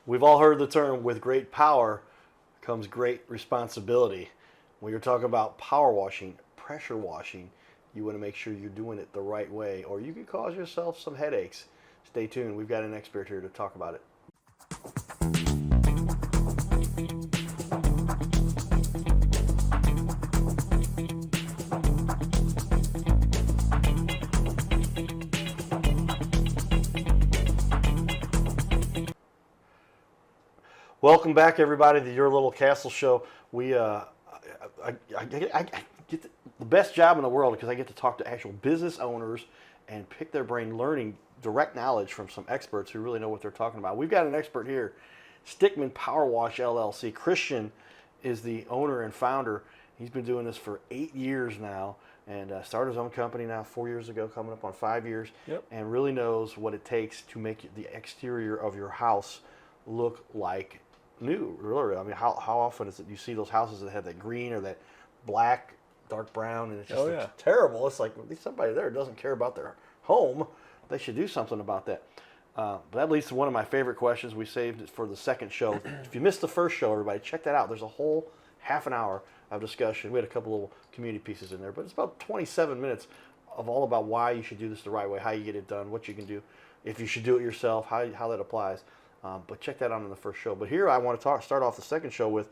We've all heard the term, with great power comes great responsibility. When you're talking about power washing, pressure washing, you want to make sure you're doing it the right way, or you can cause yourself some headaches. Stay tuned. We've got an expert here to talk about it. Welcome back, everybody, to Your Little Castle Show. I get the best job in the world because I get to talk to actual business owners and pick their brain, learning direct knowledge from some experts who really know what they're talking about. We've got an expert here, Stickman PowerWash LLC. Christian is the owner and founder. He's been doing this for 8 years now, and started his own company now 4 years ago, coming up on 5 years, and really knows what it takes to make the exterior of your house look like new. Really, I mean, how often is it you see those houses that have that green or that black, dark brown, and it's just terrible. It's like somebody there doesn't care about their home. They should do something about that. But that leads to one of my favorite questions. We saved it for the second show. If you missed the first show, everybody, check that out. There's a whole half an hour of discussion. We had a couple little community pieces in there, but it's about 27 minutes of all about why you should do this the right way, how you get it done, what you can do, if you should do it yourself, how that applies. But check that out in the first show. But here I want to start off the second show with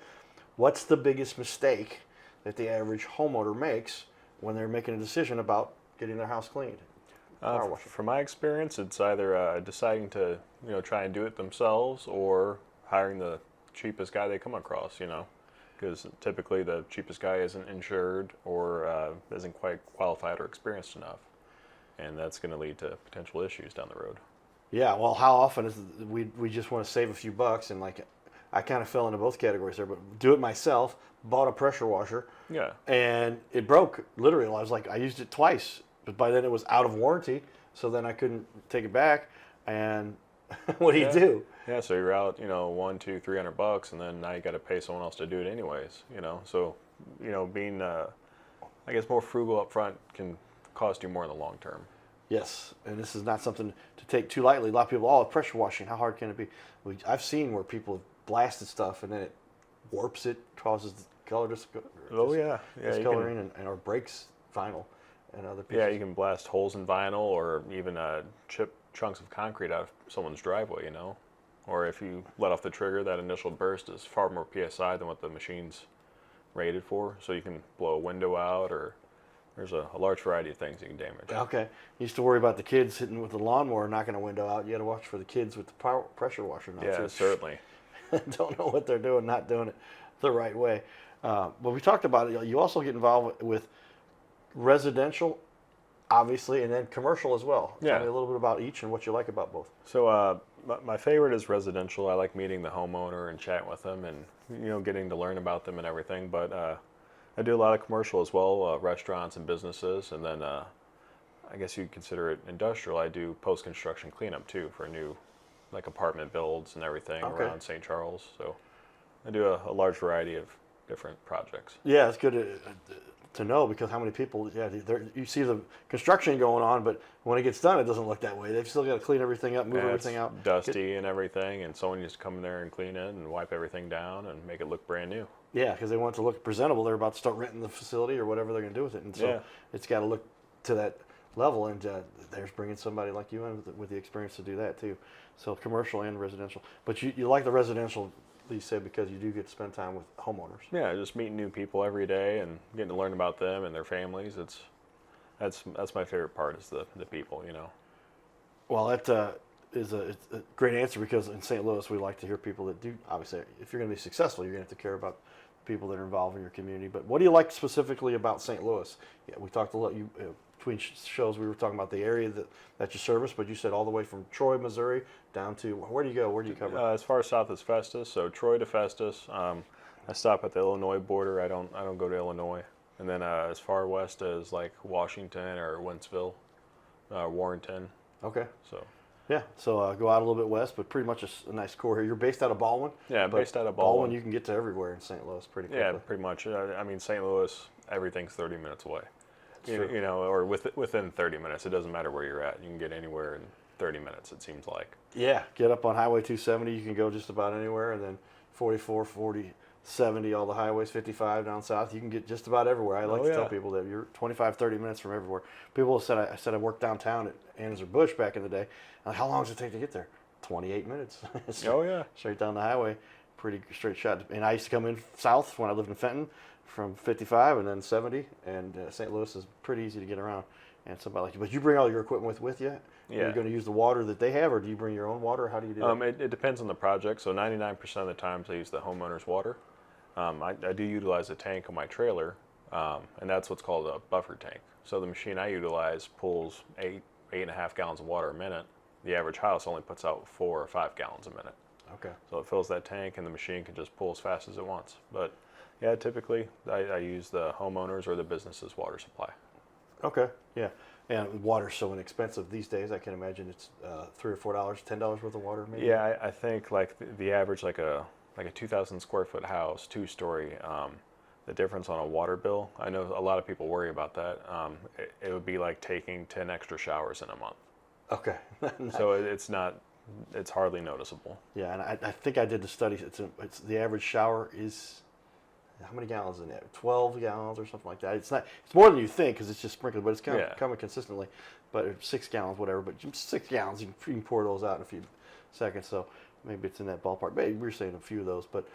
what's the biggest mistake that the average homeowner makes when they're making a decision about getting their house cleaned? From my experience, it's either deciding to try and do it themselves or hiring the cheapest guy they come across. Because typically the cheapest guy isn't insured or isn't quite qualified or experienced enough, and that's going to lead to potential issues down the road. Yeah, well, how often is it we just want to save a few bucks, and like I kind of fell into both categories there, but do it myself, bought a pressure washer, and it broke, literally. I used it twice, but by then it was out of warranty, so then I couldn't take it back, and what do you do? Yeah, so you're out, $100, $200, $300, and then now you got to pay someone else to do it anyways, so, being, I guess, more frugal up front can cost you more in the long term. Yes, and this is not something to take too lightly. A lot of people, pressure washing, how hard can it be? I've seen where people have blasted stuff and then it warps it, causes the color discoloring, and or breaks vinyl and other pieces. Yeah, you can blast holes in vinyl or even chip chunks of concrete out of someone's driveway, Or if you let off the trigger, that initial burst is far more PSI than what the machine's rated for, so you can blow a window out, or there's a large variety of things you can damage. Okay. Used to worry about the kids hitting with the lawnmower, knocking a window out. You got to watch for the kids with the pressure washer now. Yeah, certainly. Don't know what they're doing, not doing it the right way. But we talked about it. You also get involved with residential, obviously, and then commercial as well. Tell me a little bit about each and what you like about both. So my favorite is residential. I like meeting the homeowner and chatting with them and getting to learn about them and everything. But I do a lot of commercial as well, restaurants and businesses, and then I guess you'd consider it industrial. I do post-construction cleanup too for new apartment builds and everything around St. Charles. So I do a large variety of different projects. Yeah, it's good to know, because how many people, you see the construction going on, but when it gets done, it doesn't look that way. They've still got to clean everything up, move everything out. Dusty and everything, and someone just come in there and clean it and wipe everything down and make it look brand new. Yeah, because they want it to look presentable. They're about to start renting the facility or whatever they're going to do with it. And so it's got to look to that level. And there's bringing somebody like you in with the experience to do that too. So commercial and residential. But you like the residential, you said, because you do get to spend time with homeowners. Yeah, just meeting new people every day and getting to learn about them and their families. That's my favorite part, is the people, Well, that is a great answer, because in St. Louis we like to hear people that do, obviously, if you're going to be successful, you're going to have to care about people that are involved in your community. But what do you like specifically about St. Louis? Yeah, we talked a lot, between shows we were talking about the area that you service, but you said all the way from Troy, Missouri, down to, where do you go? Where do you cover? As far south as Festus, so Troy to Festus. I stop at the Illinois border. I don't go to Illinois. And then as far west as Washington or Wentzville, Warrenton. Okay. So go out a little bit west, but pretty much a nice core here. You're based out of Baldwin? Yeah, based out of Baldwin. You can get to everywhere in St. Louis pretty quickly. Yeah, pretty much. I mean, St. Louis, everything's 30 minutes away. True. Or within 30 minutes. It doesn't matter where you're at. You can get anywhere in 30 minutes, it seems like. Yeah, get up on Highway 270. You can go just about anywhere, and then 44, 40, 70, all the highways, 55 down south. You can get just about everywhere. I like to tell people that you're 25, 30 minutes from everywhere. People said I said I worked downtown at Anheuser-Busch back in the day. How long does it take to get there? 28 minutes. Straight down the highway, pretty straight shot. And I used to come in south when I lived in Fenton from 55 and then 70, and St. Louis is pretty easy to get around. And somebody like you, but you bring all your equipment with you. Yeah. Are you going to use the water that they have, or do you bring your own water? How do you do that? It depends on the project. So 99% of the times I use the homeowner's water. I do utilize a tank on my trailer, and that's what's called a buffer tank. So the machine I utilize pulls 8.5 gallons of water a minute. The average house only puts out 4 or 5 gallons a minute. Okay. So it fills that tank, and the machine can just pull as fast as it wants. But yeah, typically I use the homeowner's or the business's water supply. Okay. Yeah. And water's so inexpensive these days. I can imagine it's $3 or $4, $10 worth of water, maybe. Yeah, I think like the average, like a 2,000 square foot house, 2-story. The difference on a water bill, I know a lot of people worry about that. It would be like taking 10 extra showers in a month. Okay. So it's hardly noticeable. Yeah, and I think I did the study. It's the average shower is, how many gallons in it? 12 gallons or something like that. It's more than you think because it's just sprinkled, but it's coming consistently. But it's 6 gallons, whatever. But 6 gallons, you can pour those out in a few seconds. So maybe it's in that ballpark. Maybe we're saying a few of those, but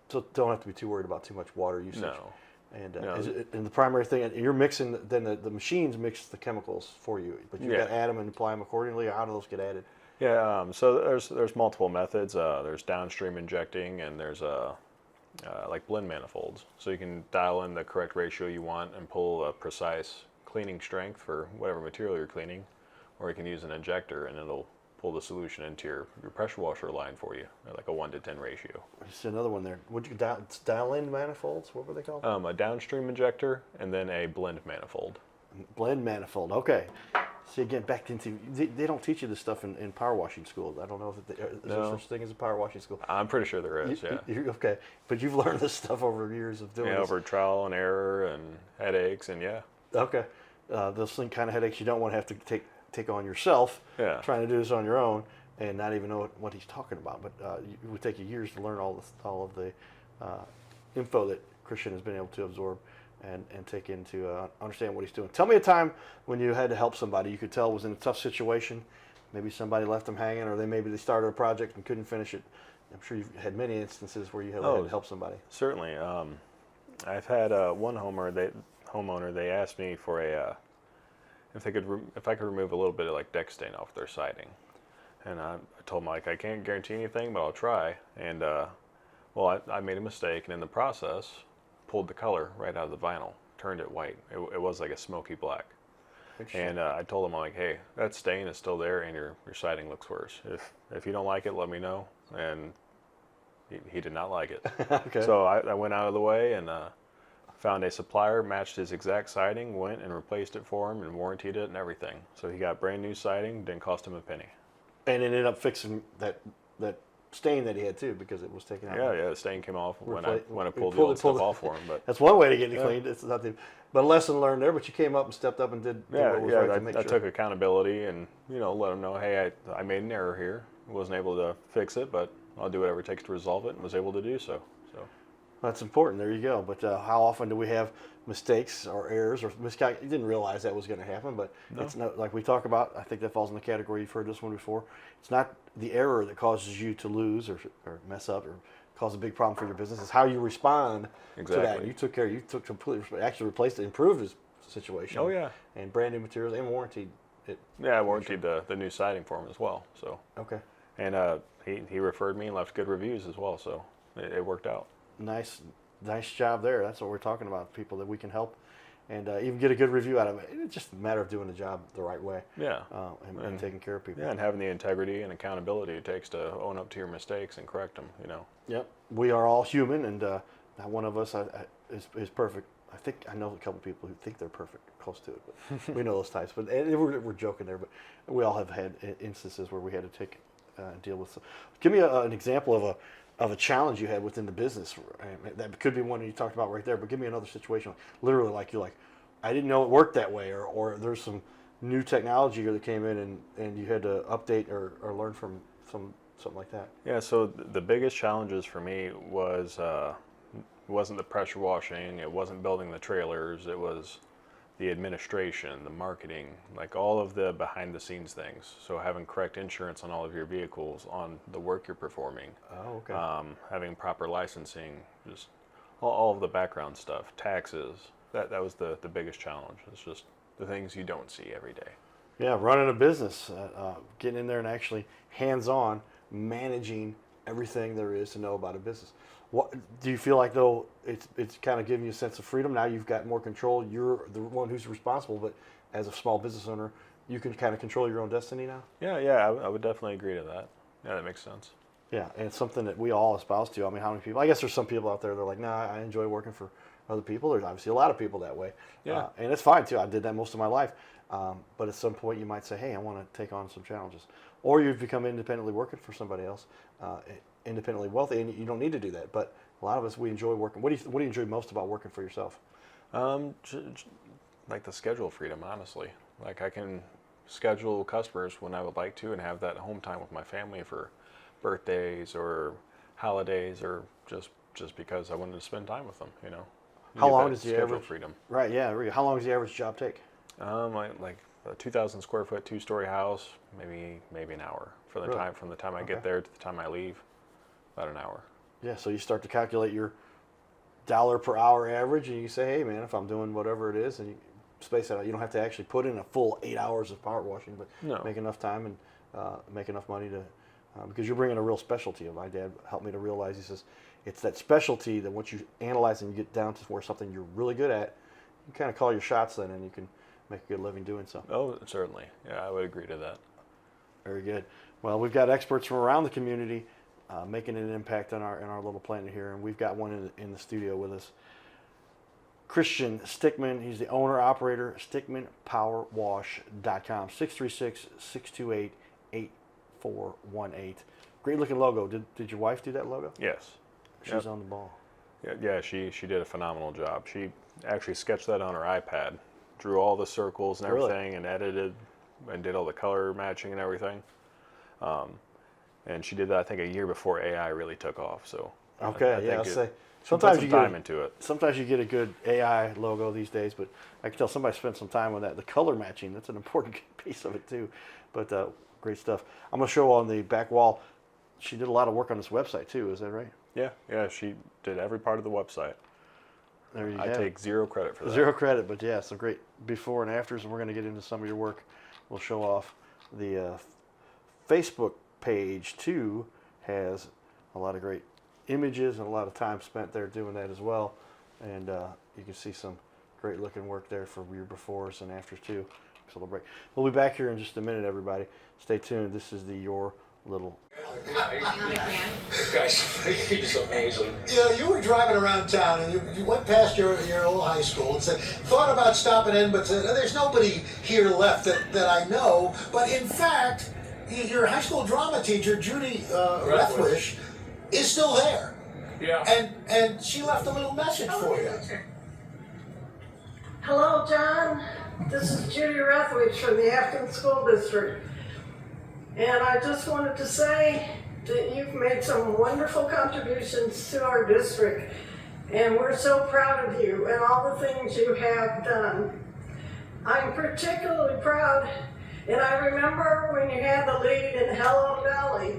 so don't have to be too worried about too much water usage. No. And, and the primary thing, you're mixing, then the machines mix the chemicals for you, but you've got to add them and apply them accordingly. How do those get added? Yeah, so there's multiple methods. There's downstream injecting, and there's like blend manifolds. So you can dial in the correct ratio you want and pull a precise cleaning strength for whatever material you're cleaning, or you can use an injector and it'll pull the solution into your pressure washer line for you, like a 1-to-10 ratio. Just another one there. Would you dial in manifolds? What were they called? A downstream injector and then a blend manifold. Blend manifold. Okay. See, again, back into they don't teach you this stuff in power washing school. I don't know if is there such thing as a power washing school. I'm pretty sure there is. Okay, but you've learned this stuff over years of doing. Yeah, this. over trial and error and headaches and Okay, those kind of headaches you don't want to have to take on yourself. Yeah. Trying to do this on your own and not even know what he's talking about. But it would take you years to learn all of the info that Christian has been able to absorb and take into understand what he's doing. Tell me a time when you had to help somebody you could tell was in a tough situation. Maybe somebody left them hanging, or they started a project and couldn't finish it. I'm sure you've had many instances where you had to help somebody. Certainly. I've had one homeowner. They asked me for if I could remove a little bit of like deck stain off their siding, and I told them like I can't guarantee anything, but I'll try. And I made a mistake, and in the process, pulled the color right out of the vinyl, turned it white. It was like a smoky black. And I told him, I'm like, hey, that stain is still there, and your siding looks worse. If you don't like it, let me know. And he did not like it. Okay. So I went out of the way and found a supplier, matched his exact siding, went and replaced it for him, and warrantied it and everything. So he got brand new siding, didn't cost him a penny. And it ended up fixing that stain that he had too, because it was taken out. Yeah, the stain came off when I pulled the old stuff off for him. But that's one way to get it cleaned. It's not but a lesson learned there. But you came up and stepped up and did what was right to make sure. I took accountability and let them know, hey, I made an error here. I wasn't able to fix it, but I'll do whatever it takes to resolve it, and was able to do so. That's important. There you go. But how often do we have mistakes or errors or you didn't realize that was going to happen, but it's not like we talk about. I think that falls in the category, you've heard this one before. It's not the error that causes you to lose or mess up or cause a big problem for your business. It's how you respond to that. And you took completely, actually replaced it, improved his situation. Oh yeah. And brand new materials and warranted it. Yeah, I warranted the new siding for him as well. So. Okay. And he referred me and left good reviews as well. So it worked out. Nice job there. That's what we're talking about, people that we can help and even get a good review out of it. It's just a matter of doing the job the right way. Yeah. And taking care of people. Yeah, and having the integrity and accountability it takes to own up to your mistakes and correct them, Yep. We are all human, and not one of us is perfect. I know a couple people who think they're perfect, close to it, but we know those types. But we're joking there, but we all have had instances where we had to deal with. Give me an example of a challenge you had within the business. That could be one you talked about right there, but give me another situation, literally like you're like, I didn't know it worked that way, or there's some new technology that came in and you had to update or learn from something like that? Yeah, so the biggest challenges for me was wasn't the pressure washing, it wasn't building the trailers, it was the administration, the marketing, like all of the behind the scenes things. So having correct insurance on all of your vehicles, on the work you're performing, Oh, okay. having proper licensing, just all of the background stuff, taxes. That was the biggest challenge. It's just the things you don't see every day. Yeah, running a business, getting in there and actually hands-on managing everything there is to know about a business. What do you feel like though? It's kind of giving you a sense of freedom. Now you've got more control. You're the one who's responsible, but as a small business owner, you can kind of control your own destiny now. Yeah, I would definitely agree to that. Yeah, that makes sense. Yeah, and it's something that we all espouse to. I mean, how many people? I guess there's some people out there that are like, nah, I enjoy working for other people. There's obviously a lot of people that way. Yeah. And it's fine too. I did that most of my life. But at some point, you might say, hey, I want to take on some challenges. Or you've become independently working for somebody else, independently wealthy, and you don't need to do that. But a lot of us, we enjoy working. What do you enjoy most about working for yourself? Like the schedule freedom, honestly. Like I can schedule customers when I would like to and have that home time with my family for birthdays or holidays or just because I wanted to spend time with them, you know. How Get long that does the schedule average freedom? Right, yeah. Really. How long does the average job take? Like a 2,000 square foot, 2-story house, maybe an hour for the Really? time from the time I Okay. get there to the time I leave, about an hour. Yeah, so you start to calculate your dollar per hour average, and you say, hey, man, if I'm doing whatever it is, and you space that out, you don't have to actually put in a full 8 hours of power washing, but No. make enough time and make enough money to, because you're bringing a real specialty. My dad helped me to realize, he says, it's that specialty that once you analyze and you get down to where something you're really good at, you kind of call your shots then, and you can make a good living doing so. Oh, certainly. Yeah, I would agree to that. Very good. Well, we've got experts from around the community making an impact on our little planet here, and we've got one in the studio with us. Christian Stickman, he's the owner operator, StickmanPowerWash.com, 636-628-8418. Great looking logo. Did your wife do that logo? Yes. She's Yep. on the ball. Yeah, she did a phenomenal job. She actually sketched that on her iPad, drew all the circles and Really? everything, and edited and did all the color matching and everything. And she did that, I think, a year before AI really took off. So Okay, I yeah, I'll think say. she put Sometimes some you time get into it. sometimes you get a good AI logo these days, but I can tell somebody spent some time with that. The color matching, that's an important piece of it too. But great stuff. I'm going to show on the back wall, she did a lot of work on this website too, is that right? Yeah, she did every part of the website. There you I have take zero credit for that. Zero credit, but yeah, some great before and afters, and we're going to get into some of your work. We'll show off the Facebook page too, has a lot of great images and a lot of time spent there doing that as well. And you can see some great looking work there for your befores and afters too. So we'll break. We'll be back here in just a minute, everybody. Stay tuned. This is the Your Little. Guys, he's amazing. You know, you were driving around town and you went past your old high school and said, thought about stopping in, but said, there's nobody here left that I know. But in fact, your high school drama teacher, Judy Rethwish, is still there. Yeah. And she left a little message for you. Hello, John. This is Judy Rethwish from the Afton School District. And I just wanted to say that you've made some wonderful contributions to our district. And we're so proud of you and all the things you have done. I'm particularly proud, and I remember when you had the lead in Hello Valley,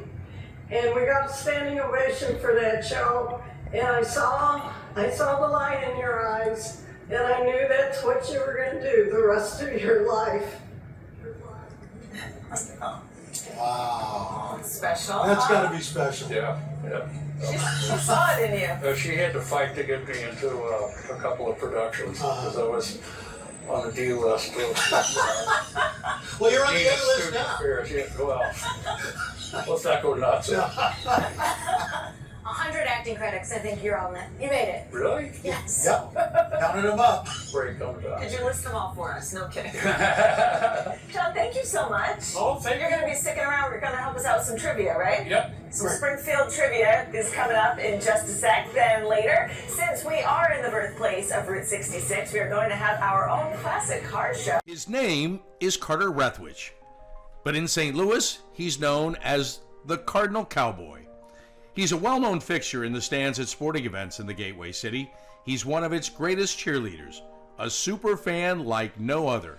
and we got a standing ovation for that show, and I saw the light in your eyes, and I knew that's what you were going to do the rest of your life. Wow. Special. That's got to be special. Yeah. She saw it in you. She had to fight to get me into a couple of productions because I was on the D list. Well, you're on the other list now. Affairs. Yeah, well, let's not go nuts. 100 acting credits. I think you're on that. You made it. Really? Yes. Yep, counted them up. Great coming back. Could you list them all for us? No kidding. John, thank you so much. Oh, thank You're going to be sticking around. You're going to help us out with some trivia, right? Yep. Some Springfield trivia is coming up in just a sec. Then later, since we are in the birthplace of Route 66, we are going to have our own classic car show. His name is Carter Rethwich, but in St. Louis, he's known as the Cardinal Cowboy. He's a well-known fixture in the stands at sporting events in the Gateway City. He's one of its greatest cheerleaders, a super fan like no other.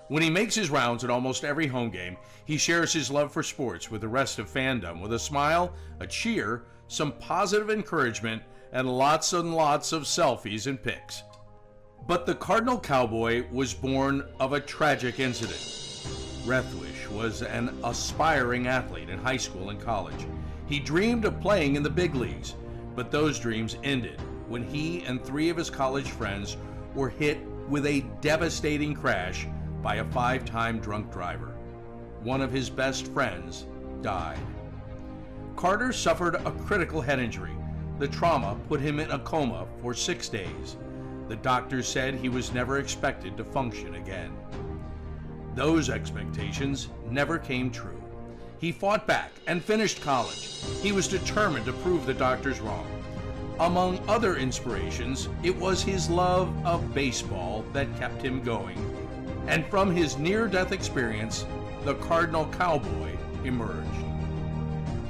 When he makes his rounds at almost every home game, he shares his love for sports with the rest of fandom with a smile, a cheer, some positive encouragement, and lots of selfies and pics. But the Cardinal Cowboy was born of a tragic incident. Rethwich was an aspiring athlete in high school and college. He dreamed of playing in the big leagues, but those dreams ended when he and 3 of his college friends were hit with a devastating crash by a 5-time drunk driver. One of his best friends died. Carter suffered a critical head injury. The trauma put him in a coma for 6 days. The doctors said he was never expected to function again. Those expectations never came true. He fought back and finished college. He was determined to prove the doctors wrong. Among other inspirations, it was his love of baseball that kept him going. And from his near-death experience, the Cardinal Cowboy emerged.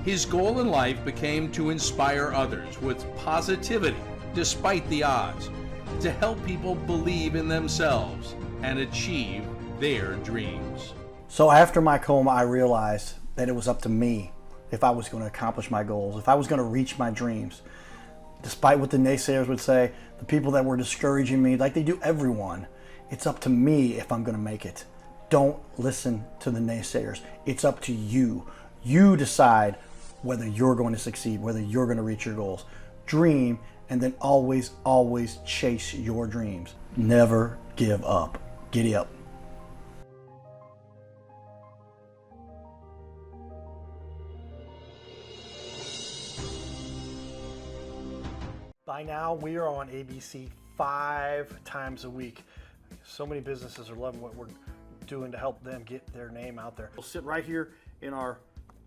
His goal in life became to inspire others with positivity despite the odds, to help people believe in themselves and achieve their dreams. So after my coma, I realized that it was up to me if I was going to accomplish my goals, if I was going to reach my dreams. Despite what the naysayers would say, the people that were discouraging me, like they do everyone, it's up to me if I'm going to make it. Don't listen to the naysayers. It's up to you. You decide whether you're going to succeed, whether you're going to reach your goals. Dream, and then always, always chase your dreams. Never give up. Giddy up. By now, we are on ABC 5 times a week. So many businesses are loving what we're doing to help them get their name out there. We'll sit right here in our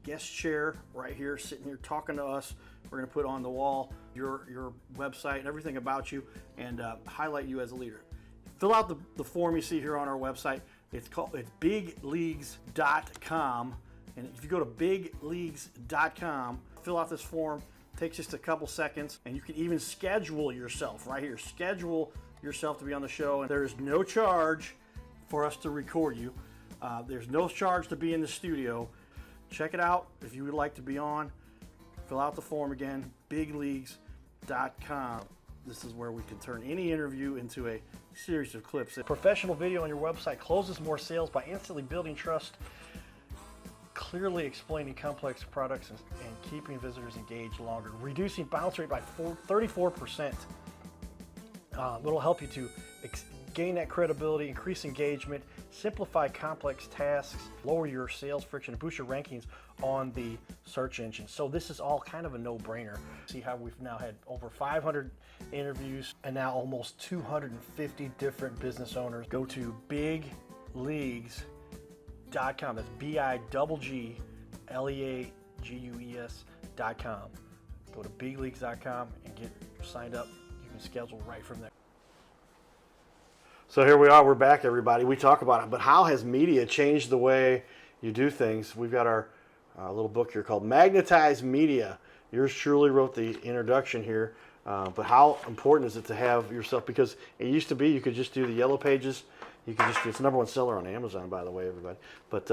guest chair, right here, sitting here talking to us. We're going to put on the wall your website and everything about you, and highlight you as a leader. Fill out the form you see here on our website. It's bigleagues.com, and if you go to bigleagues.com, fill out this form. Takes just a couple seconds, and you can even schedule yourself right here. Schedule yourself to be on the show, and there is no charge for us to record you. There's no charge to be in the studio. Check it out if you would like to be on. Fill out the form again, bigleagues.com. This is where we can turn any interview into a series of clips. Professional video on your website closes more sales by instantly building trust, clearly explaining complex products, and keeping visitors engaged longer, reducing bounce rate by 34%. It'll help you to gain that credibility, increase engagement, simplify complex tasks, lower your sales friction, and boost your rankings on the search engine. So this is all kind of a no-brainer. See how we've now had over 500 interviews and now almost 250 different business owners. Go to bigleagues.com. That's bigleagues.com. Go to bigleagues.com and get signed up. You can schedule right from there. So here we are. We're back, everybody. We talk about it, but how has media changed the way you do things? We've got our little book here called Magnetize Media. Yours truly wrote the introduction here, but how important is it to have yourself? Because it used to be you could just do the yellow pages. You could just, it's the #1 seller on Amazon, by the way, everybody. But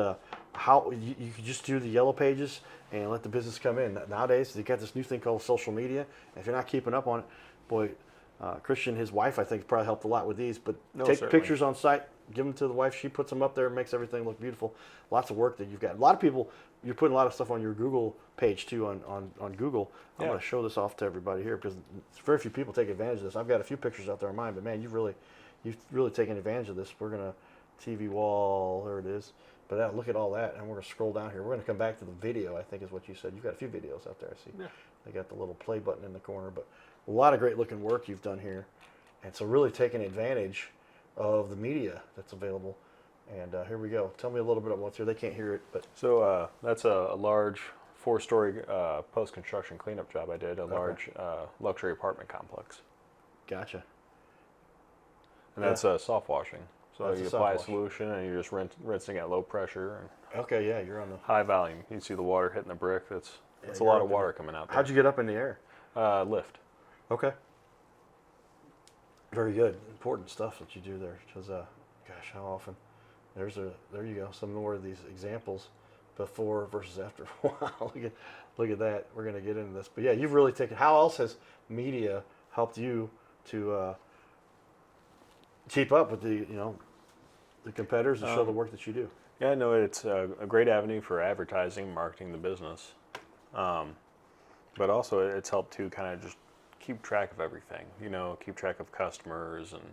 how you could just do the yellow pages and let the business come in. Nowadays, they got this new thing called social media. If you're not keeping up on it, boy, Christian, his wife, I think, probably helped a lot with these. But take certainly. pictures on site, give them to the wife. She puts them up there, makes everything look beautiful. Lots of work that you've got. A lot of people, you're putting a lot of stuff on your Google page too, on Google. I'm going to show this off to everybody here because very few people take advantage of this. I've got a few pictures out there on mine, but man, you've really taken advantage of this. We're going to TV wall, there it is. But look at all that, and we're going to scroll down here. We're going to come back to the video, I think is what you said. You've got a few videos out there, I see. Yeah. They got the little play button in the corner, but a lot of great looking work you've done here. And so really taking advantage of the media that's available. And here we go. Tell me a little bit about what's here. They can't hear it, but So that's a large 4-story post-construction cleanup job I did, a large luxury apartment complex. gotcha. And that's soft washing. So That's a you soft apply a wash. solution and you're just rinsing at low pressure and Okay, yeah, you're on the. high volume. You see the water hitting the brick. That's a you're lot up of in water coming out there. How'd you get up in the air? Lift. Okay. Very good. Important stuff that you do there. Because, gosh, how often? There you go. Some more of these examples before versus after. Wow, look at that. We're going to get into this. But yeah, you've really taken, how else has media helped you to keep up with the competitors and show the work that you do? Yeah, no, it's a great avenue for advertising, marketing the business. But also it's helped to kind of just keep track of everything, keep track of customers and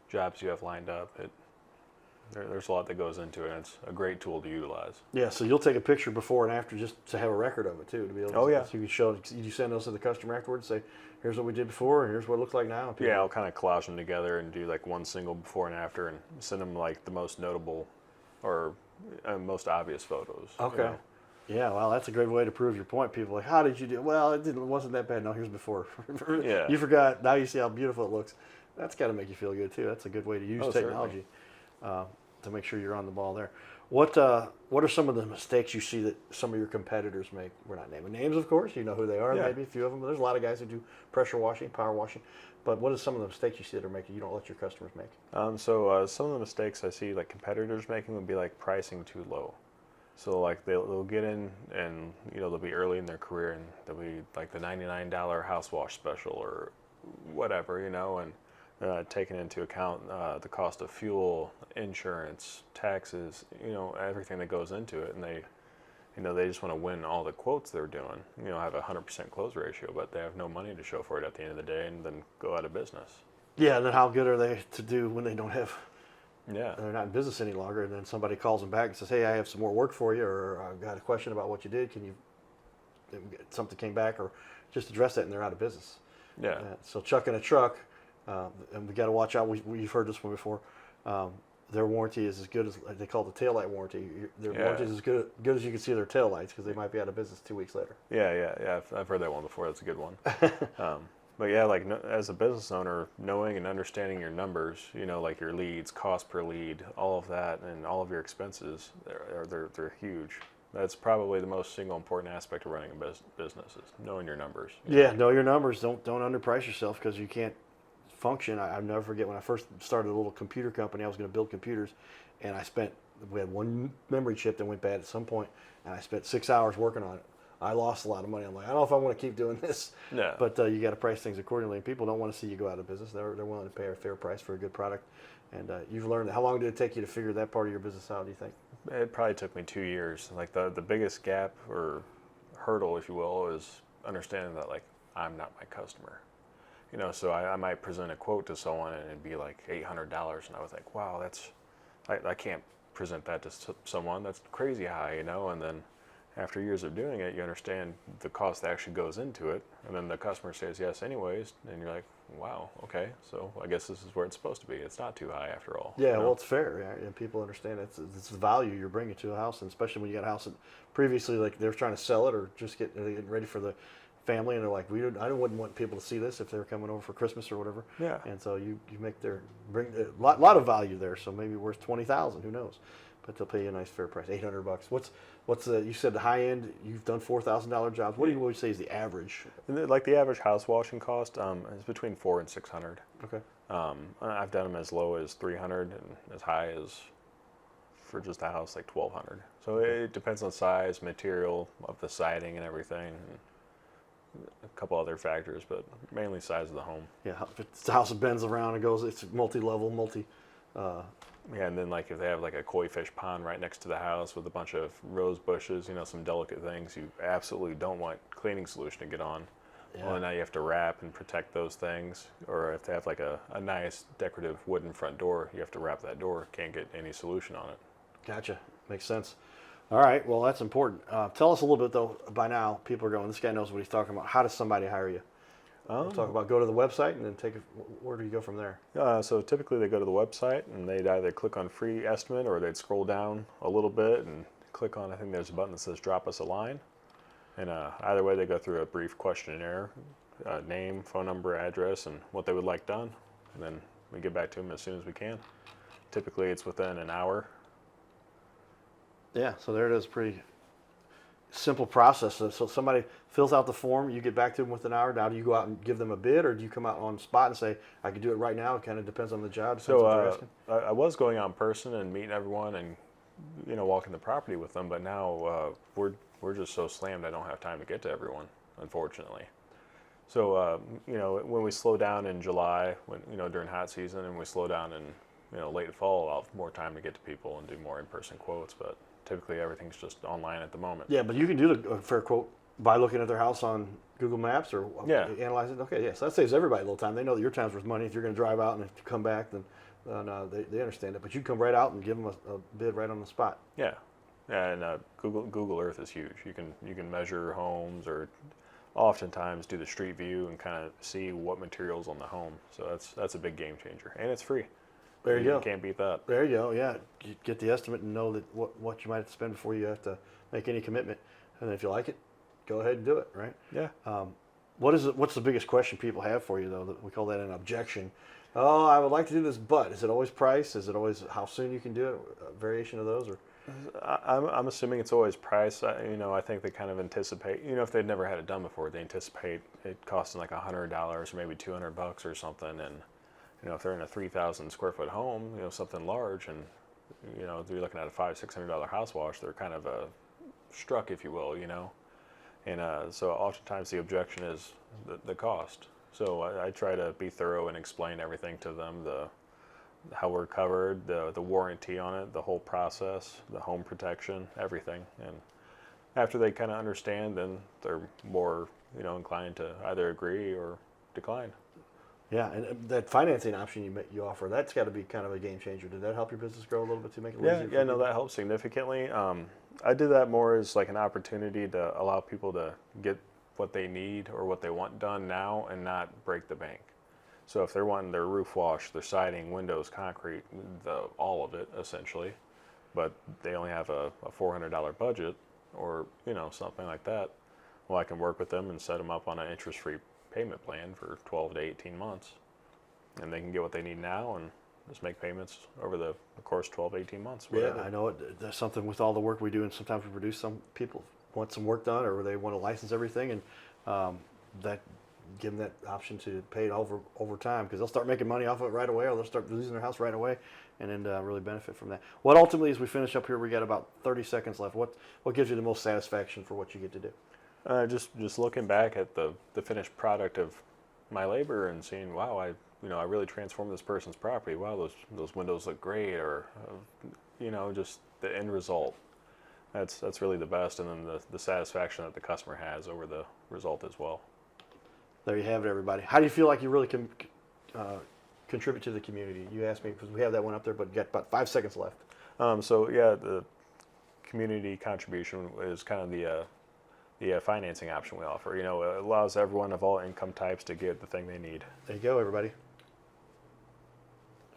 jobs you have lined up. There's a lot that goes into it, and it's a great tool to utilize. Yeah, so you'll take a picture before and after just to have a record of it too, to be able to, Oh, yeah. so you can show, you send those to the customer afterwards, say, here's what we did before and here's what it looks like now. And people- Yeah, I'll kind of collage them together and do like one single before and after and send them like the most notable or most obvious photos. Okay. Yeah, well, that's a great way to prove your point. People are like, how did you do it? Well, it wasn't that bad. No, here's before. Yeah. You forgot. Now you see how beautiful it looks. That's got to make you feel good too. That's a good way to use Oh, technology to make sure you're on the ball there. What are some of the mistakes you see that some of your competitors make? We're not naming names, of course. You know who they are, Yeah. maybe a few of them. But there's a lot of guys who do pressure washing, power washing. But what are some of the mistakes you see that are making you don't let your customers make? So some of the mistakes I see like competitors making would be like pricing too low. So like they'll get in and they'll be early in their career and they'll be like the $99 house wash special or whatever, and taking into account the cost of fuel, insurance, taxes, everything that goes into it, and they just want to win all the quotes they're doing. Have a 100% close ratio, but they have no money to show for it at the end of the day, and then go out of business. Yeah, and then how good are they to do when they don't have? Yeah. They're not in business any longer, and then somebody calls them back and says, "Hey, I have some more work for you," or "I've got a question about what you did. Can you?" Something came back, or just address that, and they're out of business. Yeah. So chucking a truck, and we got to watch out. We've heard this one before. Their warranty is as good as they call it the taillight warranty. Their warranty is as good as you can see their taillights because they might be out of business 2 weeks later. Yeah. I've heard that one before. That's a good one. But yeah, like as a business owner, knowing and understanding your numbers, like your leads, cost per lead, all of that, and all of your expenses, they're huge. That's probably the most single important aspect of running a business is knowing your numbers. Yeah, know your numbers. Don't underprice yourself because you can't function. I'll never forget when I first started a little computer company. I was going to build computers, and we had one memory chip that went bad at some point, and I spent 6 hours working on it. I lost a lot of money. I'm like, I don't know if I want to keep doing this. Yeah. But you got to price things accordingly. And people don't want to see you go out of business. They're willing to pay a fair price for a good product. And you've learned that. How long did it take you to figure that part of your business out, do you think? It probably took me 2 years. Like the biggest gap or hurdle, if you will, is understanding that like I'm not my customer. So I might present a quote to someone and it'd be like $800, and I was like, wow, I can't present that to someone. That's crazy high, And then after years of doing it, you understand the cost that actually goes into it, and then the customer says yes anyways, and you're like, wow, okay, so I guess this is where it's supposed to be. It's not too high after all. Yeah, well, it's fair. Yeah, and people understand it's the value you're bringing to a house, and especially when you got a house that previously like they're trying to sell it or just getting ready for the family, and they're like, I wouldn't want people to see this if they were coming over for Christmas or whatever. Yeah. And so you bring a lot of value there. So maybe worth $20,000, who knows? But they'll pay you a nice fair price, $800. What's you said the high end? You've done $4,000 jobs. What do you always say is the average? And like the average house washing cost is between $400 and $600. Okay. I've done them as low as $300 and as high as for just a house like $1,200. So it depends on size, material of the siding and everything, and a couple other factors, but mainly size of the home. Yeah, if it's a house that bends around and goes, it's multi-level, Yeah, and then like if they have like a koi fish pond right next to the house with a bunch of rose bushes, some delicate things you absolutely don't want cleaning solution to get on. Yeah. Well, now you have to wrap and protect those things. Or if they have like a nice decorative wooden front door, you have to wrap that door. Can't get any solution on it. Gotcha. Makes sense. All right. Well, that's important. Tell us a little bit though. By now, people are going, this guy knows what he's talking about. How does somebody hire you? We'll talk about go to the website and then where do you go from there? So typically they go to the website and they'd either click on free estimate or they'd scroll down a little bit and click on, I think there's a button that says drop us a line. And either way they go through a brief questionnaire, name, phone number, address, and what they would like done. And then we get back to them as soon as we can. Typically it's within an hour. Yeah, so there it is. Pretty simple process. So somebody fills out the form, you get back to them within an hour. Now, do you go out and give them a bid, or do you come out on the spot and say, I could do it right now? It kind of depends on the job. Depends what they're asking. I was going out in person and meeting everyone and, walking the property with them, but now we're just so slammed I don't have time to get to everyone, unfortunately. So, when we slow down in July, during hot season, and we slow down in, late fall, I'll have more time to get to people and do more in-person quotes, but typically everything's just online at the moment. Yeah, but you can do the fair quote by looking at their house on Google Maps or analyze it. Okay, yeah, so that saves everybody a little time. They know that your time's worth money. If you're going to drive out and if you come back, then they understand it. But you come right out and give them a bid right on the spot. Yeah, and Google Earth is huge. You can measure homes or oftentimes do the street view and kind of see what materials on the home. So that's a big game changer, and it's free. There you go. You can't beat that. There you go. Yeah, you get the estimate and know that what you might have to spend before you have to make any commitment. And then if you like it, go ahead and do it. Right. Yeah. What's the biggest question people have for you though? We call that an objection. Oh, I would like to do this, but is it always price? Is it always how soon you can do it? A variation of those, or? I'm assuming it's always price. I think they kind of anticipate. If they'd never had it done before, they anticipate it costing like $100 or maybe $200 or something, and. If they're in a 3,000 square foot home, something large, and they're looking at a $500-600 house wash, they're kind of struck, if you will, And so oftentimes the objection is the cost. So I try to be thorough and explain everything to them, how we're covered, the warranty on it, the whole process, the home protection, everything. And after they kind of understand, then they're more inclined to either agree or decline. Yeah, and that financing option you offer, that's got to be kind of a game changer. Did that help your business grow a little bit to make it easier? Yeah, no, that helps significantly. I did that more as like an opportunity to allow people to get what they need or what they want done now and not break the bank. So if they're wanting their roof wash, their siding, windows, concrete, all of it essentially, but they only have a $400 budget or something like that, well, I can work with them and set them up on an interest-free payment plan for 12 to 18 months, and they can get what they need now and just make payments over the course 12 to 18 months. Whatever. Yeah, I know it. There's something with all the work we do, and sometimes we produce. Some people want some work done, or they want to license everything, and that give them that option to pay it over time, because they'll start making money off of it right away, or they'll start losing their house right away, and then really benefit from that. What ultimately, as we finish up here, we got about 30 seconds left. What gives you the most satisfaction for what you get to do? Just looking back at the finished product of my labor and seeing, wow, I really transformed this person's property. Wow, those windows look great, or just the end result. That's really the best, and then the satisfaction that the customer has over the result as well. There you have it, everybody. How do you feel like you really can contribute to the community? You asked me because we have that one up there, but you got about 5 seconds left. The community contribution is kind of the financing option we offer. It allows everyone of all income types to get the thing they need. There you go, everybody.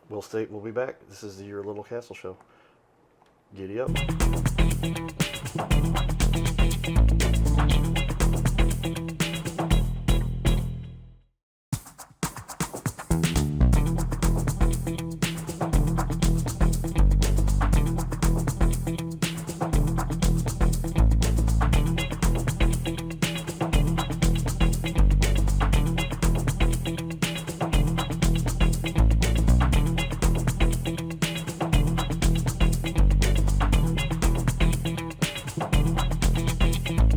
We'll be back. This is your Little Castle Show. Giddy up.